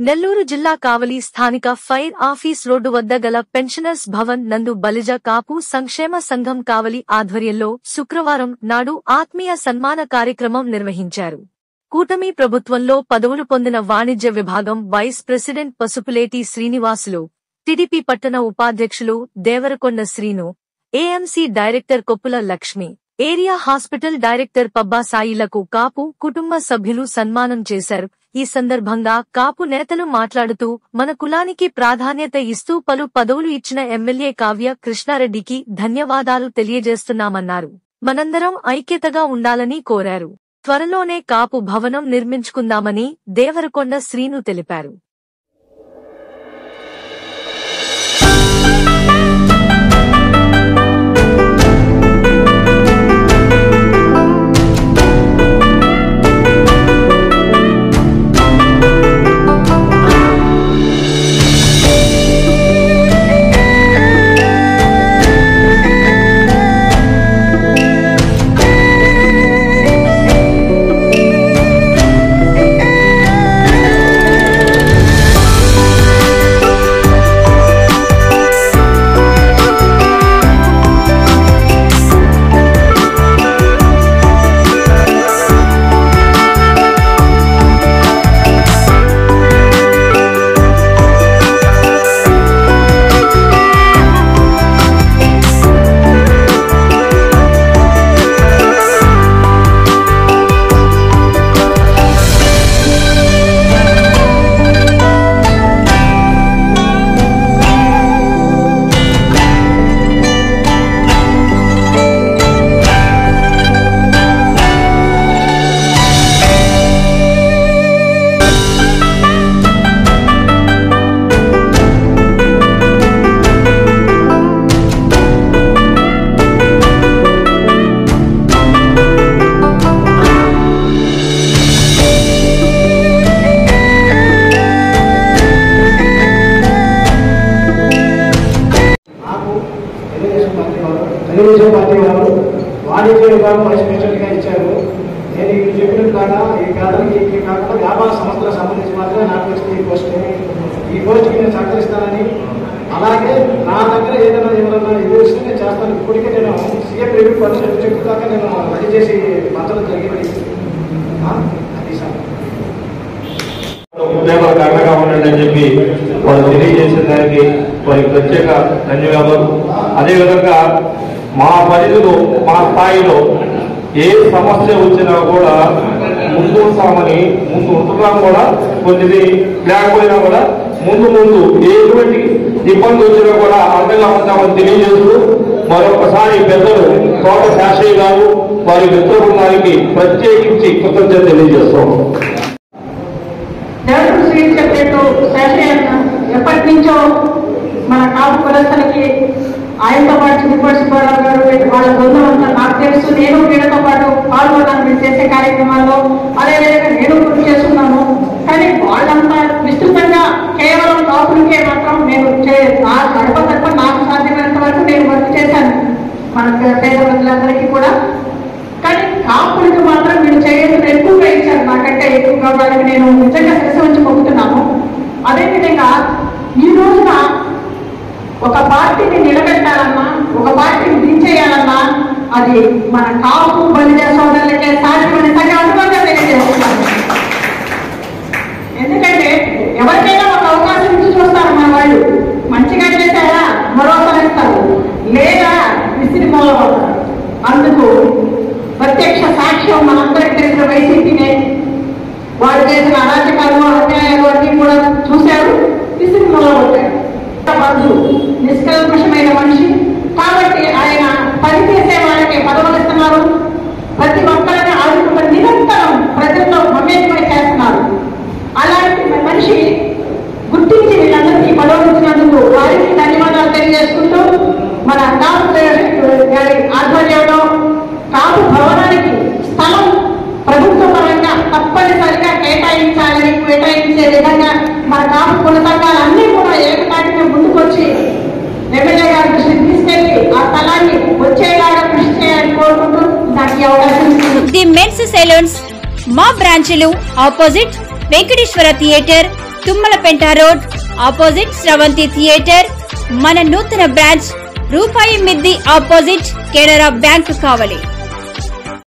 నెల్లూరు జిల్లా కావలి స్థానిక fire office road వద్ద గల పెన్షనర్స్ భవన్ నందు బలిజ కాపు సంక్షేమ సంఘం కావలి ఆధ్వర్యంలో శుక్రవారం నాడు ఆత్మీయ సన్మాన కార్యక్రమం నిర్వహించారు. కూటమి ప్రభుత్వంలో పదవులు పొందిన వాణిజ్య విభాగం vice president Pasupuleti Srinivasulu, TDP పట్టణ ఉపాధ్యక్షులు Devarakonda Srinu, AMC director Koppula Lakshmi, area hospital director Pabba సాయిలకు కాపు కుటుంబ సభ్యులు సన్మానం చేశారు. ఈ సందర్భంగా కాపు నేతలు మాట్లాడుతూ మన కులానికి ప్రాధాన్యత ఇస్తూ పలు పదవులు ఇచ్చిన ఎమ్మెల్యే కావ్య కృష్ణారెడ్డికి ధన్యవాదాలు తెలియజేస్తున్నామన్నారు. మనందరం ఐక్యతగా ఉండాలని కోరారు. త్వరలోనే కాపు భవనం నిర్మించుకుందామని దేవరకొండ శ్రీను తెలిపారు. తెలుగుదేశం పార్టీ వారు వాణిజ్య విభాగం వైస్ ప్రెసిడెంట్గా ఇచ్చారు. నేను ఇప్పుడు చెప్పినట్టు కాగా ఈ కాకుండా వ్యాపార సంస్థలకు సంబంధించి మాత్రమే నాకు వచ్చింది ఈ పోస్ట్. ఈ పోస్ట్కి నేను సహకరిస్తానని, అలాగే నా దగ్గర ఏదైనా ఎవరైనా ఇది వస్తే నేను చేస్తాను. ఇప్పటికే నేను సీఎం రివ్యూ పరిస్థితి చెప్పు దాకా నేను అది చేసి పంచడం జరిగింది. అది సార్ ఉద్యోగాలు కారణంగా ఉండండి అని చెప్పి వాళ్ళు తెలియజేసిన దానికి వారికి ప్రత్యేక ధన్యవాదాలు. అదేవిధంగా మా పరిధిలో మా స్థాయిలో ఏ సమస్య వచ్చినా కూడా ముందు ఉంటామని, ముందు ఉంటున్నాం కూడా, కొద్దిది లేకపోయినా కూడా ముందు ఎటువంటి ఇబ్బంది వచ్చినా కూడా అండగా ఉంటామని తెలియజేస్తూ మరొకసారి పెద్దలు తోట శాస్త్రి గారు వారి మిత్ర బృందానికి ప్రత్యేకించి కృతజ్ఞత తెలియజేస్తాం. చెప్పేట్టు శాస్త్రీయంగా ఎప్పటి నుంచో మన కాపు కులస్తులకి ఆయనతో పాటు చిన్నపడి సుబ్బారావు గారు వాళ్ళ బృందం అంతా నాకు తెలుసు. నేను వీళ్ళతో పాటు పాల్గొన్నాను మీరు చేసే కార్యక్రమాల్లో. అదేవిధంగా నేను గుర్తు చేస్తున్నాను. కానీ వాళ్ళంతా విస్తృతంగా కేవలం కాపులకే మాత్రం నేను గడప తప్ప నాకు సాధ్యమైనంత వరకు నేను వర్క్ చేశాను మన పేద ప్రజలందరికీ కూడా. కానీ కాపులకు మాత్రం మీరు చేయడం ఎక్కువగా ఇచ్చారు, నాకంటే ఎక్కువగా. వాళ్ళకి నేను నిజంగా శిరస ఉంచి పొందుతున్నాను. అదేవిధంగా ఈ రోజున ఒక పార్టీని నిలబెట్టాలన్నా, ఒక పార్టీని దించేయాలన్నా అది మన కాపు బలిజ సోదరులకే సాధ్యమని అనుభవంగా తెలియజేస్తున్నాను. ఎందుకంటే ఎవరికైనా ఒక అవకాశం ఇచ్చి చూస్తారు మన వాళ్ళు. మంచిగా చేశారా మరోసారి ఇస్తారు, లేదా విసిరి మొదలవుతారు. అందుకు ప్రత్యక్ష సాక్ష్యం మనందరికి తెలిసిన వైసీపీనే. వారు చేసిన అరాచకాలు అన్యాయాలు అన్నీ కూడా చూశారు, విసిరి మొదలవుతారు. నిష్కల్మషమైన మనిషి కాబట్టి ఆయన పనిచేసే వాళ్ళకి పదవులు ఇస్తున్నారు. ప్రతి ఒక్కరిని ఆదుకుంటూ నిరంతరం ప్రజల్లో మమేకమై చేస్తున్నారు. అలాంటి మనిషి గుర్తించి వీళ్ళందరికీ పదవులు ఇచ్చినందుకు వారికి ధన్యవాదాలు తెలియజేసుకుంటూ మన కాపు గారి ఆధ్వర్యంలో కాపు భవనానికి స్థలం ప్రభుత్వ పరంగా తప్పనిసరిగా కేటాయించే విధంగా మన కాపు కుల సంఘాలన్నీ కూడా ఏకతాటిగా ముందుకొచ్చి ఎమ్మెల్యే గారి దృష్టికి తీసుకెళ్లి ఆ స్థలాన్ని వచ్చేలాగా కృషి చేయాలని కోరుకుంటూ నాకు ఈ అవకాశం ఇస్తుంది. ది మెన్స్ సెలూన్స్ మా బ్రాంచ్లు opposite Venkateswara theatre, Tummalapenta road opposite Sravanthi theatre. మన నూతన బ్రాంచ్ రూపాయి మిద్ది ఆపోజిట్ కెనరా బ్యాంక్ కావలి.